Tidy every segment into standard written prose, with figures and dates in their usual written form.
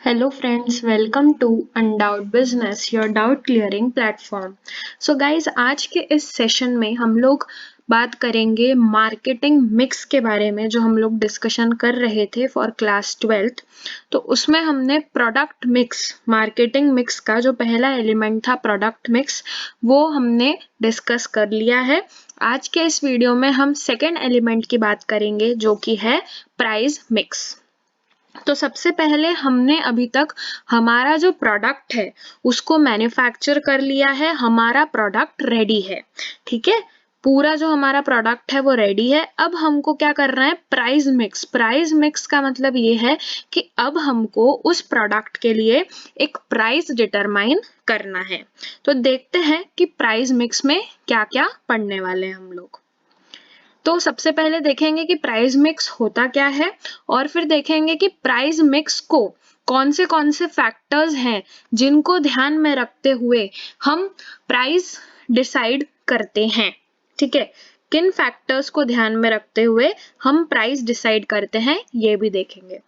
Hello friends, welcome to Undoubted Business, your doubt clearing platform. So guys, आज के इस session में हम लोग बात करेंगे मार्केटिंग मिक्स के बारे में, जो हम लोग डिस्कशन कर रहे थे फॉर क्लास 12th। तो उसमें हमने प्रोडक्ट मिक्स, मार्केटिंग मिक्स का जो पहला एलिमेंट था प्रोडक्ट मिक्स, वो हमने डिस्कस कर लिया है। आज के इस वीडियो में हम सेकेंड एलिमेंट की बात करेंगे, जो कि है प्राइस मिक्स। तो सबसे पहले हमने अभी तक हमारा जो प्रोडक्ट है उसको मैन्युफैक्चर कर लिया है, हमारा प्रोडक्ट रेडी है। ठीक है, पूरा जो हमारा प्रोडक्ट है वो रेडी है। अब हमको क्या करना है, प्राइस मिक्स। प्राइस मिक्स का मतलब ये है कि अब हमको उस प्रोडक्ट के लिए एक प्राइस डिटरमाइन करना है। तो देखते हैं कि प्राइस मिक्स में क्या क्या पढ़ने वाले हैं हम लोग। तो सबसे पहले देखेंगे कि प्राइस मिक्स होता क्या है, और फिर देखेंगे कि प्राइस मिक्स को कौन से फैक्टर्स हैं जिनको ध्यान में रखते हुए हम प्राइस डिसाइड करते हैं। ठीक है, किन फैक्टर्स को ध्यान में रखते हुए हम प्राइस डिसाइड करते हैं ये भी देखेंगे।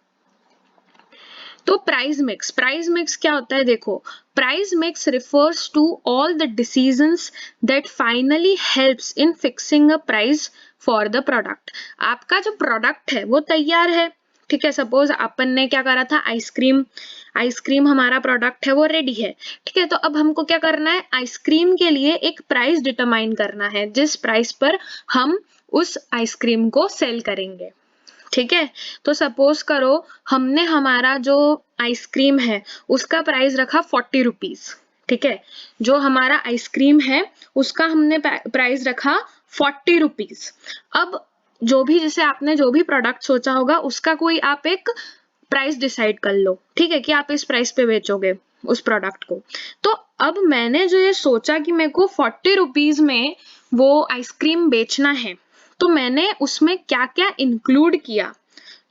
तो प्राइस मिक्स क्या होता है, देखो, price mix refers to all the decisions that finally helps in fixing a price for the product. आपका जो प्रोडक्ट है वो तैयार है, ठीक है। सपोज अपन ने क्या करा था, आइसक्रीम हमारा प्रोडक्ट है वो रेडी है, ठीक है। तो अब हमको क्या करना है, आइसक्रीम के लिए एक प्राइस डिटरमाइन करना है जिस प्राइस पर हम उस आइसक्रीम को सेल करेंगे। ठीक है, तो सपोज करो हमने हमारा जो आइसक्रीम है उसका प्राइस रखा 40 रुपीज। ठीक है, जो हमारा आइसक्रीम है उसका हमने प्राइस रखा 40 रुपीज। अब जो भी, जैसे आपने जो भी प्रोडक्ट सोचा होगा उसका कोई आप एक प्राइस डिसाइड कर लो, ठीक है, कि आप इस प्राइस पे बेचोगे उस प्रोडक्ट को। तो अब मैंने जो ये सोचा कि मेरे को 40 रुपीज में वो आइसक्रीम बेचना है, तो मैंने उसमें क्या क्या इंक्लूड किया,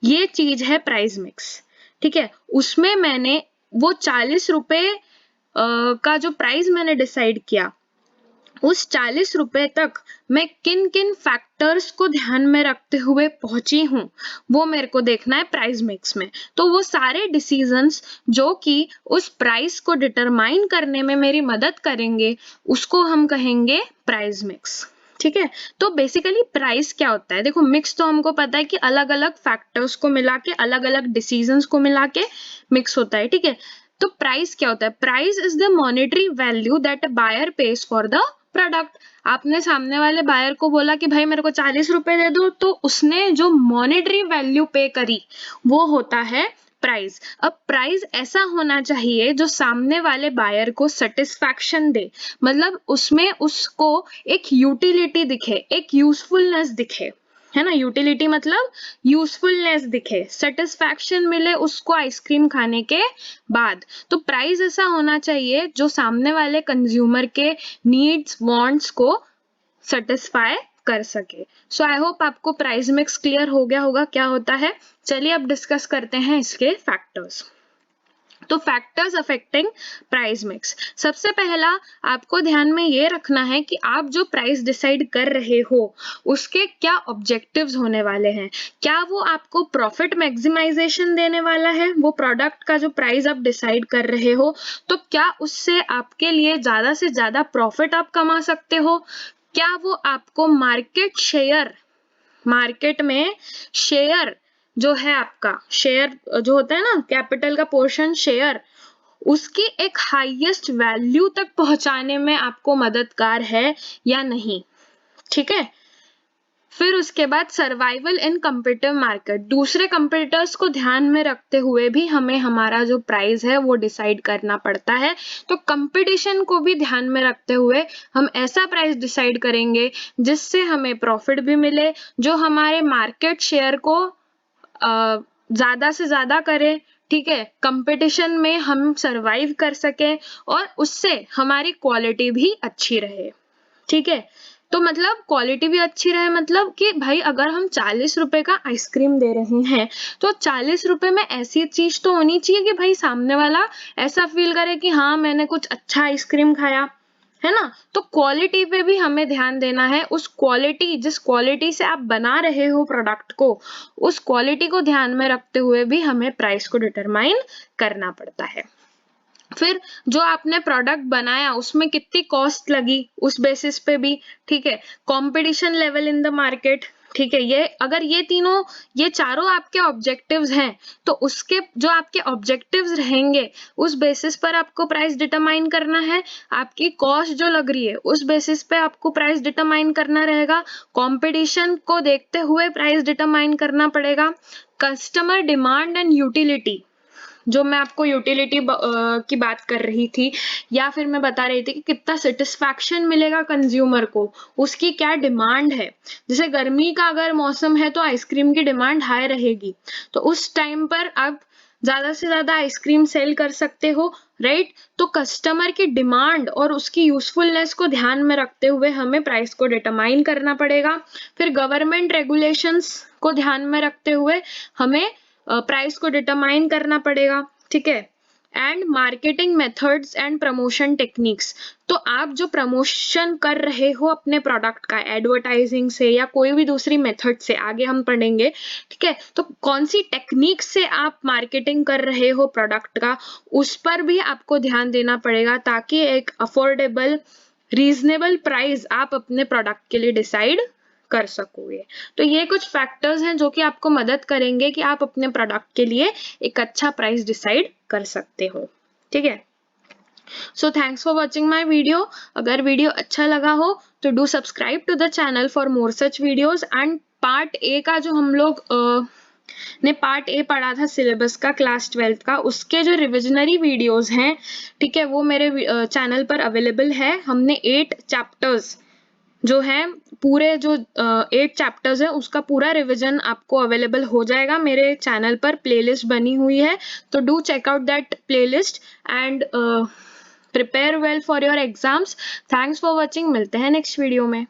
ये चीज है प्राइस मिक्स। ठीक है, उसमें मैंने वो 40 रुपए का जो प्राइस मैंने डिसाइड किया, उस 40 रुपए तक मैं किन किन फैक्टर्स को ध्यान में रखते हुए पहुंची हूं, वो मेरे को देखना है प्राइस मिक्स में। तो वो सारे डिसीजंस जो कि उस प्राइस को डिटरमाइन करने में मेरी मदद करेंगे, उसको हम कहेंगे प्राइस मिक्स। ठीक है, तो बेसिकली प्राइस क्या होता है, देखो, मिक्स तो हमको पता है कि अलग अलग फैक्टर्स को मिला के, अलग अलग डिसीजंस को मिला के मिक्स होता है। ठीक है, तो प्राइस क्या होता है, price is the monetary value that a buyer pays for the product. आपने सामने वाले बायर को बोला कि भाई मेरे को 40 रुपए दे दो, तो उसने जो मॉनेटरी वैल्यू पे करी वो होता है प्राइस। अब प्राइस ऐसा होना चाहिए जो सामने वाले बायर को सेटिस्फैक्शन दे, मतलब उसमें उसको एक यूटिलिटी दिखे, एक यूजफुलनेस दिखे, है ना। यूटिलिटी मतलब यूजफुलनेस दिखे, सेटिस्फैक्शन मिले उसको आइसक्रीम खाने के बाद। तो प्राइस ऐसा होना चाहिए जो सामने वाले कंज्यूमर के नीड्स वांट्स को सेटिस्फाई कर सके। सो आई होप आपको प्राइस मिक्स क्लियर हो गया होगा क्या होता है। चलिए अब डिस्कस करते हैं इसके फैक्टर्स। तो फैक्टर्स अफेक्टिंग प्राइस मिक्स, सबसे पहला आपको ध्यान में ये रखना है कि आप जो प्राइस डिसाइड कर रहे हो उसके क्या ऑब्जेक्टिव्स होने वाले हैं। क्या वो आपको प्रॉफिट मैक्सिमाइजेशन देने वाला है, वो प्रोडक्ट का जो प्राइस आप डिसाइड कर रहे हो, तो क्या उससे आपके लिए ज्यादा से ज्यादा प्रॉफिट आप कमा सकते हो। क्या वो आपको मार्केट में शेयर जो है, आपका शेयर जो होता है ना, कैपिटल का पोर्शन शेयर, उसकी एक हाईएस्ट वैल्यू तक पहुंचाने में आपको मददगार है या नहीं। ठीक है, फिर उसके बाद सर्वाइवल इन कम्पिटिटिव मार्केट, दूसरे कंपटीटर्स को ध्यान में रखते हुए भी हमें हमारा जो प्राइस है वो डिसाइड करना पड़ता है। तो कंपटीशन को भी ध्यान में रखते हुए हम ऐसा प्राइस डिसाइड करेंगे जिससे हमें प्रॉफिट भी मिले, जो हमारे मार्केट शेयर को ज्यादा से ज्यादा करे। ठीक है, कंपटीशन में हम सरवाइव कर सके और उससे हमारी क्वालिटी भी अच्छी रहे। ठीक है, तो मतलब क्वालिटी भी अच्छी रहे, मतलब कि भाई अगर हम 40 रुपए का आइसक्रीम दे रहे हैं तो 40 रुपए में ऐसी चीज तो होनी चाहिए कि भाई सामने वाला ऐसा फील करे कि हाँ मैंने कुछ अच्छा आइसक्रीम खाया, है ना। तो क्वालिटी पे भी हमें ध्यान देना है, उस क्वालिटी जिस क्वालिटी से आप बना रहे हो प्रोडक्ट को, उस क्वालिटी को ध्यान में रखते हुए भी हमें प्राइस को डिटरमाइन करना पड़ता है। फिर जो आपने प्रोडक्ट बनाया उसमें कितनी कॉस्ट लगी उस बेसिस पे भी, ठीक है। Competition level in the market, ठीक है। ये अगर ये चारों आपके ऑब्जेक्टिव्स हैं तो उसके जो आपके ऑब्जेक्टिव्स रहेंगे उस बेसिस पर आपको प्राइस डिटरमाइन करना है। आपकी कॉस्ट जो लग रही है उस बेसिस पे आपको प्राइस डिटरमाइन करना रहेगा। कंपटीशन को देखते हुए प्राइस डिटरमाइन करना पड़ेगा। कस्टमर डिमांड एंड यूटिलिटी, जो मैं आपको यूटिलिटी की बात कर रही थी, या फिर मैं बता रही थी कि कितना सेटिस्फैक्शन मिलेगा कंज्यूमर को, उसकी क्या डिमांड है। जैसे गर्मी का अगर मौसम है तो आइसक्रीम की डिमांड हाई रहेगी, तो उस टाइम पर आप ज्यादा से ज्यादा आइसक्रीम सेल कर सकते हो, राइट। तो कस्टमर की डिमांड और उसकी यूजफुलनेस को ध्यान में रखते हुए हमें प्राइस को डिटरमाइन करना पड़ेगा। फिर गवर्नमेंट रेगुलेशंस को ध्यान में रखते हुए हमें प्राइस को डिटरमाइन करना पड़ेगा, ठीक है। And marketing methods and promotion techniques, तो आप जो प्रमोशन कर रहे हो अपने प्रोडक्ट का एडवर्टाइजिंग से या कोई भी दूसरी मेथड से, आगे हम पढ़ेंगे, ठीक है। तो कौन सी टेक्निक से आप मार्केटिंग कर रहे हो प्रोडक्ट का, उस पर भी आपको ध्यान देना पड़ेगा ताकि एक अफोर्डेबल रीजनेबल प्राइस आप अपने प्रोडक्ट के लिए डिसाइड कर सकोगे। तो ये कुछ फैक्टर्स हैं जो कि आपको मदद करेंगे कि आप अपने प्रोडक्ट के लिए एक अच्छा प्राइस डिसाइड कर सकते हो, ठीक है। So thanks for watching my video. अगर वीडियो अच्छा लगा हो तो do subscribe to the channel for more such videos. And part A का जो हम लोग ने पार्ट ए पढ़ा था सिलेबस का क्लास 12th का, उसके जो रिविजनरी वीडियोस हैं, ठीक है, वो मेरे चैनल पर अवेलेबल है। हमने 8 चैप्टर्स जो है, पूरे जो 8 चैप्टर्स है उसका पूरा रिवीजन आपको अवेलेबल हो जाएगा मेरे चैनल पर, प्लेलिस्ट बनी हुई है। तो do check out that playlist and prepare well for your exams. Thanks for watching, मिलते हैं नेक्स्ट वीडियो में।